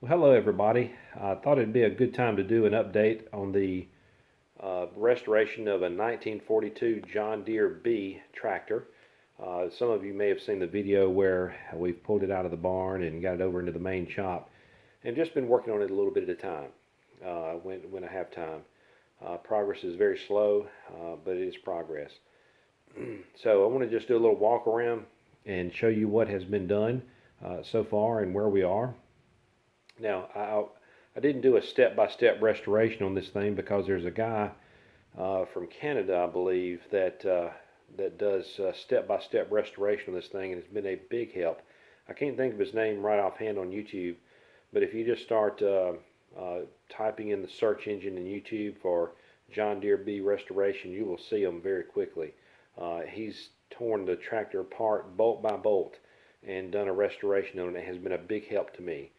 Well, hello everybody. I thought it'd be a good time to do an update on the restoration of a 1942 John Deere B tractor. Some of you may have seen the video where we've pulled it out of the barn and got it over into the main shop and just been working on it a little bit at a time when I have time. Progress is very slow, but it is progress. So I want to just do a little walk around and show you what has been done so far and where we are. Now, I didn't do a step-by-step restoration on this thing because there's a guy from Canada, I believe, that does step-by-step restoration on this thing, and it's been a big help. I can't think of his name right offhand on YouTube, but if you just start typing in the search engine in YouTube for John Deere B restoration, you will see him very quickly. He's torn the tractor apart bolt by bolt and done a restoration on it. It has been a big help to me.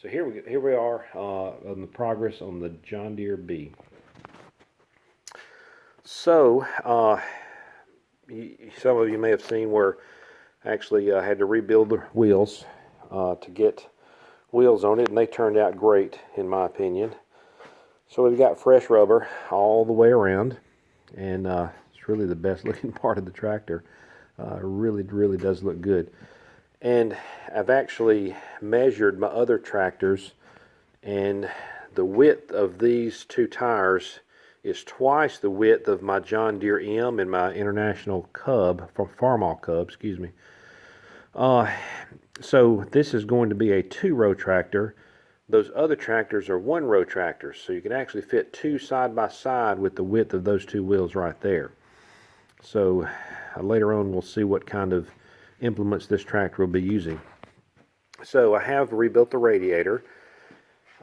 So here we are on the progress on the John Deere B. So some of you may have seen where I actually had to rebuild the wheels to get wheels on it, and they turned out great in my opinion. So we've got fresh rubber all the way around, and it's really the best looking part of the tractor. Really does look good. And I've actually measured my other tractors, and the width of these two tires is twice the width of my John Deere M and my International Cub, from Farmall Cub, excuse me. So this is going to be a two-row tractor. Those other tractors are one-row tractors, so you can actually fit two side by side with the width of those two wheels right there. So later on we'll see what kind of implements this tractor will be using. So I have rebuilt the radiator.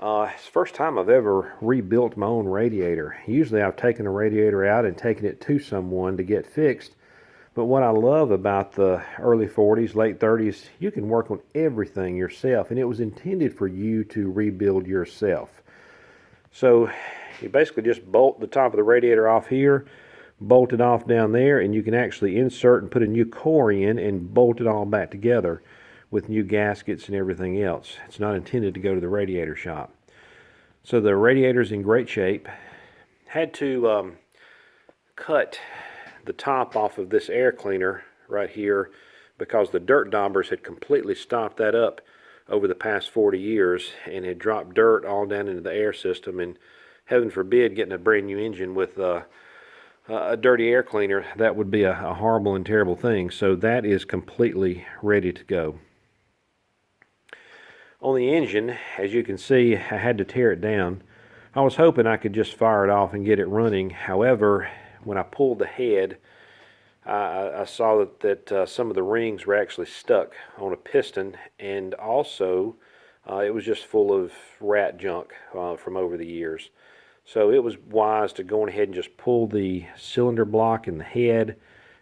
It's the first time I've ever rebuilt my own radiator. Usually I've taken a radiator out and taken it to someone to get fixed. But what I love about the early 40s, late 30s, you can work on everything yourself, and it was intended for you to rebuild yourself. So you basically just bolt the top of the radiator off here, bolt it off down there, and you can actually insert and put a new core in and bolt it all back together with new gaskets and everything else. It's not intended to go to the radiator shop. So the radiator's in great shape. Had to cut the top off of this air cleaner right here because the dirt daubers had completely stopped that up over the past 40 years and had dropped dirt all down into the air system, and heaven forbid getting a brand new engine with a dirty air cleaner. That would be a horrible and terrible thing. So that is completely ready to go. On the engine, as you can see, I had to tear it down. I was hoping I could just fire it off and get it running. However, when I pulled the head, I saw that some of the rings were actually stuck on a piston, and also it was just full of rat junk from over the years. So it was wise to go ahead and just pull the cylinder block and the head,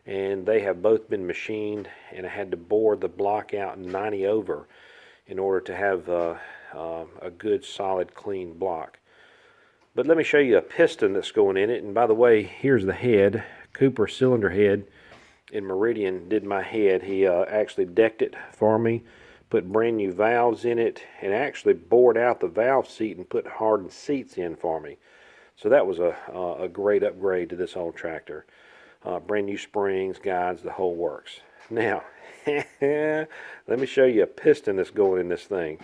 and they have both been machined, and I had to bore the block out 90 over in order to have a good solid clean block. But let me show you a piston that's going in it. And by the way, here's the head. Cooper cylinder head in Meridian did my head. He actually decked it for me, put brand new valves in it, and actually bored out the valve seat and put hardened seats in for me. So that was a great upgrade to this old tractor. Brand new springs, guides, the whole works. Now, let me show you a piston that's going in this thing.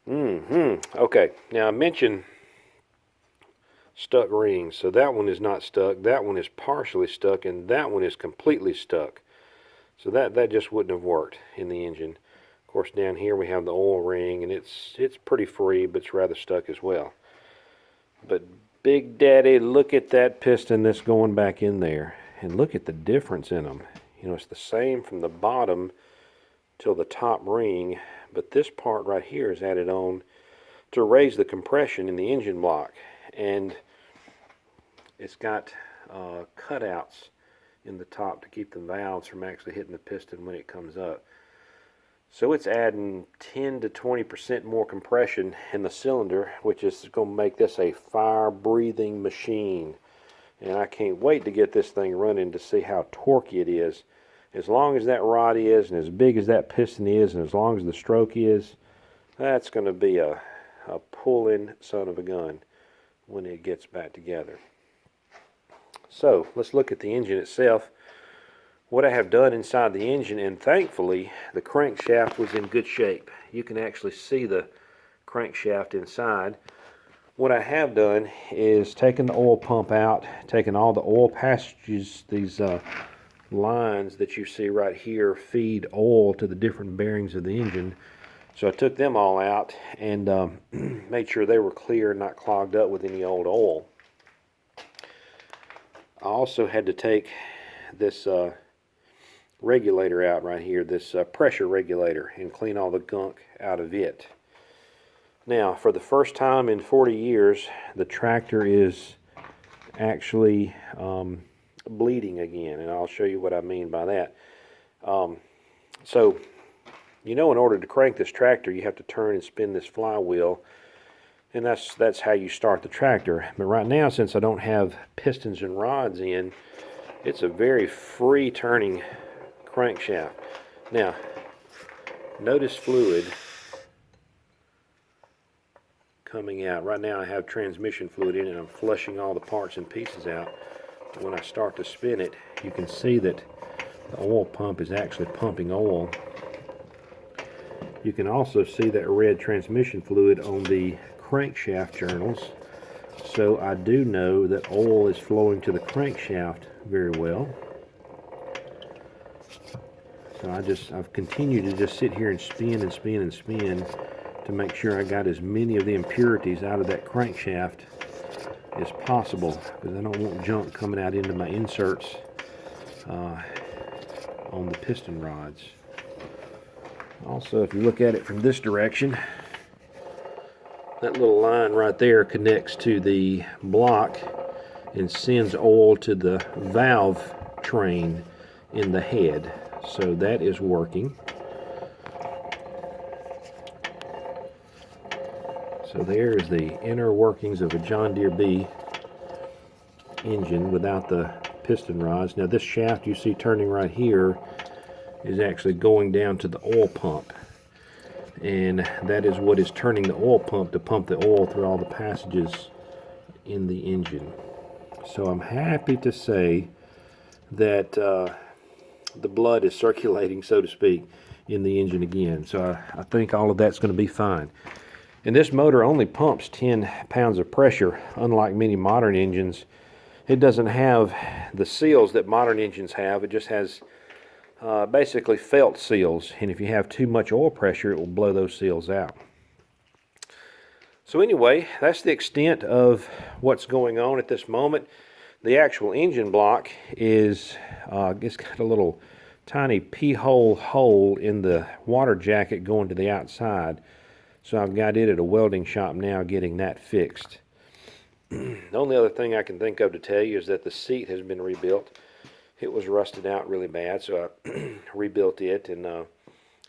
Okay, now I mentioned stuck rings. So that one is not stuck, that one is partially stuck, and that one is completely stuck. So that just wouldn't have worked in the engine. Of course, down here we have the oil ring, and it's pretty free, but it's rather stuck as well. But Big Daddy, look at that piston that's going back in there, and look at the difference in them. You know, it's the same from the bottom till the top ring, but this part right here is added on to raise the compression in the engine block, and it's got cutouts in the top to keep the valves from actually hitting the piston when it comes up. So it's adding 10 to 20% more compression in the cylinder, which is going to make this a fire-breathing machine. And I can't wait to get this thing running to see how torquey it is. As long as that rod is, and as big as that piston is, and as long as the stroke is, That's going to be a pulling son of a gun when it gets back together. So let's look at the engine itself. What I have done inside the engine, and thankfully the crankshaft was in good shape. You can actually see the crankshaft inside. What I have done is taken the oil pump out, taken all the oil passages, these lines that you see right here feed oil to the different bearings of the engine. So I took them all out and made sure they were clear and not clogged up with any old oil. I also had to take this regulator out right here, this pressure regulator, and clean all the gunk out of it. Now, for the first time in 40 years, the tractor is actually bleeding again, and I'll show you what I mean by that. So, you know, in order to crank this tractor, you have to turn and spin this flywheel, and that's how you start the tractor. But right now, since I don't have pistons and rods in, it's a very free turning crankshaft. Now, notice fluid coming out. Right now I have transmission fluid in it, and I'm flushing all the parts and pieces out. When I start to spin it, you can see that the oil pump is actually pumping oil. You can also see that red transmission fluid on the crankshaft journals, so I do know that oil is flowing to the crankshaft very well. So I've continued to just sit here and spin and spin and spin to make sure I got as many of the impurities out of that crankshaft as possible, because I don't want junk coming out into my inserts on the piston rods. Also, if you look at it from this direction, that little line right there connects to the block and sends oil to the valve train in the head. So that is working. So there is the inner workings of a John Deere B engine without the piston rods. Now this shaft you see turning right here is actually going down to the oil pump, and that is what is turning the oil pump to pump the oil through all the passages in the engine. So I'm happy to say that the blood is circulating, so to speak, in the engine again. So I think all of that's going to be fine. And this motor only pumps 10 pounds of pressure, unlike many modern engines. It doesn't have the seals that modern engines have. It just has basically felt seals, and if you have too much oil pressure, it will blow those seals out. So anyway, that's the extent of what's going on at this moment. The actual engine block is it's got a little tiny hole in the water jacket going to the outside. So I've got it at a welding shop now getting that fixed. The only other thing I can think of to tell you is that the seat has been rebuilt. It was rusted out really bad, so I rebuilt it and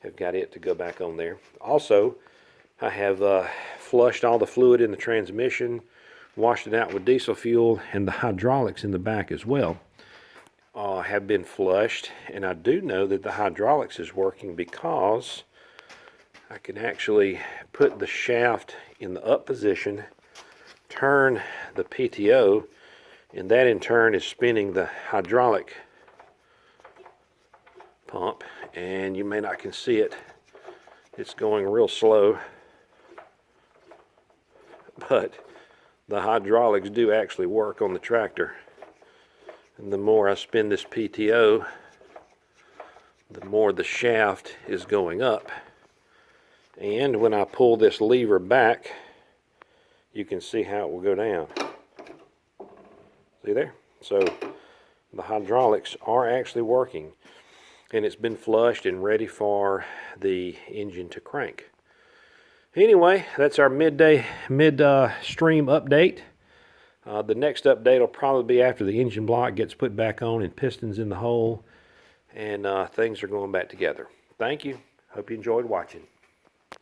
have got it to go back on there. Also, I have flushed all the fluid in the transmission, washed it out with diesel fuel, and the hydraulics in the back as well have been flushed. And I do know that the hydraulics is working because I can actually put the shaft in the up position, turn the PTO, and that in turn is spinning the hydraulic pump. And you may not can see it, it's going real slow, but the hydraulics do actually work on the tractor. And the more I spin this PTO, the more the shaft is going up. And when I pull this lever back, you can see how it will go down. See there? So the hydraulics are actually working, and it's been flushed and ready for the engine to crank. Anyway, that's our midstream update. The next update will probably be after the engine block gets put back on and pistons in the hole, and things are going back together. Thank you. Hope you enjoyed watching.